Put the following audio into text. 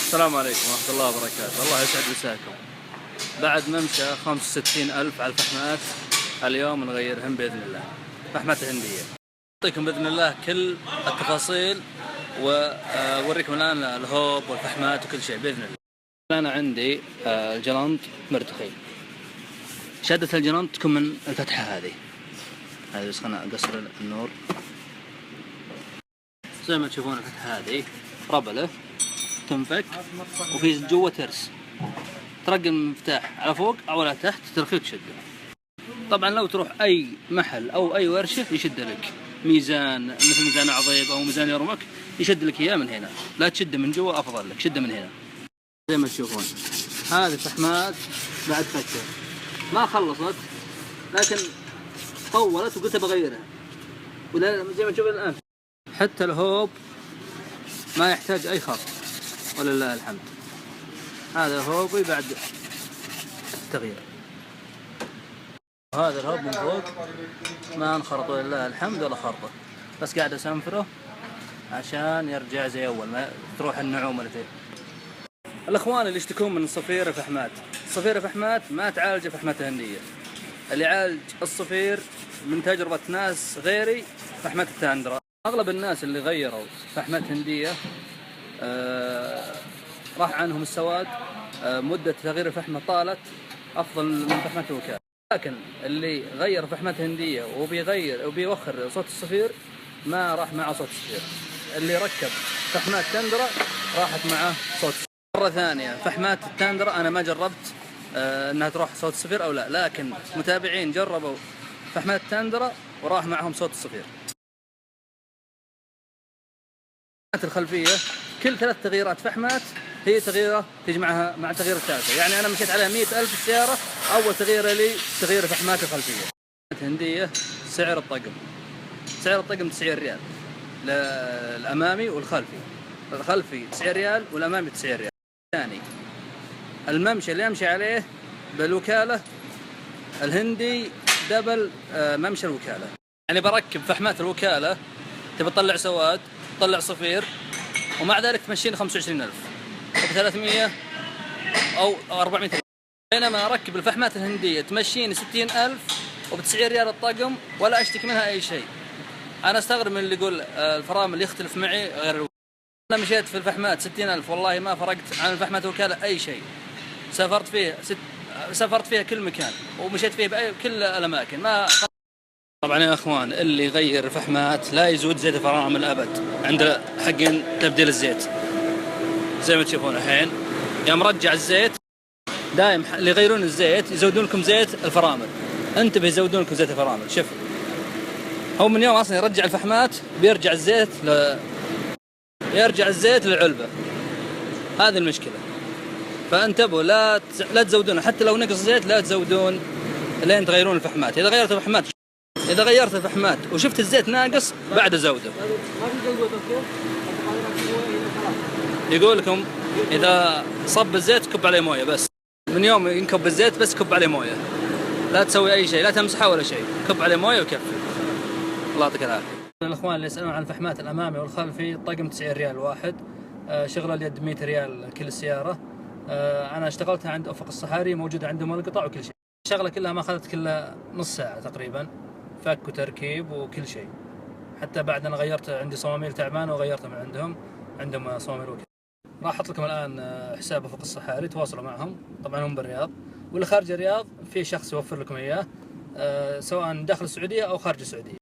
السلام عليكم ورحمة الله وبركاته. الله يسعد مساكم. بعد ممشى 65,000 على الفحمات، اليوم نغيرهم بإذن الله. فحمات هندية. أعطيكم بإذن الله كل التفاصيل وأوريكم الآن الهوب والفحمات وكل شيء بإذن الله. أنا عندي الجلنط مرتخي. شدة الجلنط تكون من الفتحة هذه بس خلنا أقصر النور. زي ما تشوفون الفتحة هذه ربلة تنفك وفي جوا ترس، ترقل المفتاح على فوق أو على تحت ترخيك شده. طبعا لو تروح أي محل أو أي ورشة يشد لك ميزان مثل ميزان عضيب أو ميزان يرمك، يشد لك إياه من هنا، لا تشده من جوا أفضل لك، شده من هنا. زي ما تشوفون هذه فحمات بعد فترة ما خلصت لكن طولت وقلت بغيرها، ولا زي ما تشوفون الآن حتى الهوب ما يحتاج أي خط ولله الحمد. هذا هوبي بعد التغيير، وهذا الهوب من فوق ما انخرط ولله الحمد ولا خرطه، بس قاعد أسنفره عشان يرجع زي أول ما تروح النعومة اللي فيه. الأخوان اللي يشتكون من صفير الفحمات، صفير الفحمات ما تعالج فحمات هندية، اللي يعالج الصفير من تجربة ناس غيري فحمات التاندرا. أغلب الناس اللي غيروا فحمات هندية راح عنهم السواد، مدة تغيير الفحمة طالت أفضل من فحمات الوكالة. لكن اللي غير فحمات هندية وبيوخر صوت الصفير ما راح معه صوت الصفير، اللي ركب فحمات تاندرا راحت معه صوت الصفير. مرة ثانية فحمات التاندرا أنا ما جربت أنها تروح صوت الصفير أو لا، لكن متابعين جربوا فحمات التاندرا وراح معهم صوت الصفير. الخلفية كل 3 تغييرات فحمات هي تغييرة تجمعها مع تغيير الثالثة، يعني أنا مشيت عليها 100,000 السيارة، أول تغيير لي تغيير فحمات الخلفية. هندية سعر الطقم 90 ريال للأمامي والخلفي، الخلفي 90 ريال والأمامي 90 ريال. ثاني الممشى اللي أمشي عليه بالوكالة الهندي دبل ممشى الوكالة، يعني بركب فحمات الوكالة تبي تطلع سواد تطلع صفير ومع ذلك تمشيني 25,000 ب 300 أو 400 ريال، بينما أركب الفحمات الهندية تمشيني 60,000 وب 90 ريال الطقم ولا أشتكي منها أي شيء. أنا أستغرب من اللي يقول الفرامل يختلف معي غير الوكالة. أنا مشيت في الفحمات 60,000 والله ما فرقت عن الفحمات الوكالة أي شيء، سافرت فيها كل مكان ومشيت فيها بكل الأماكن. طبعا يا اخوان اللي يغير الفحمات لا يزود زيت الفرامل ابد عند حقين تبديل الزيت. زي ما تشوفون الحين يوم رجع الزيت دايم اللي يغيرون الزيت يزودون لكم زيت الفرامل، انتبه يزودون لكم زيت الفرامل. شوف هو من يوم اصلا يرجع الفحمات بيرجع الزيت للعلبة، هذه المشكلة. فانتبهوا لا تزودون، حتى لو نقص زيت لا تزودون لين تغيرون الفحمات. إذا غيرت الفحمات وشفت الزيت ناقص بعد زوده. يقول لكم إذا صب الزيت كب عليه موية، بس من يوم ينكب الزيت بس كب عليه موية، لا تسوي أي شيء، لا تمسحه ولا شيء، كب عليه موية وكفي. الله يعطيك العافية. الأخوان اللي يسألون عن الفحمات الأمامي والخلفي الطقم 90 ريال واحد، شغل اليد 100 ريال كل السيارة. أنا اشتغلتها عند أفق الصحاري، موجودة عندهم القطع وكل شيء. الشغلة كلها ما أخذت كلها نص ساعة تقريبا، فك وتركيب وكل شيء. حتى بعد أنا غيرت عندي صواميل تعبانة وغيرتها من عندهم صواميل وكذا. راح أحط لكم الآن حساب أفق الصحاري، تواصلوا معهم. طبعا هم بالرياض، واللي خارج الرياض في شخص يوفر لكم إياه سواء داخل السعودية أو خارج السعودية.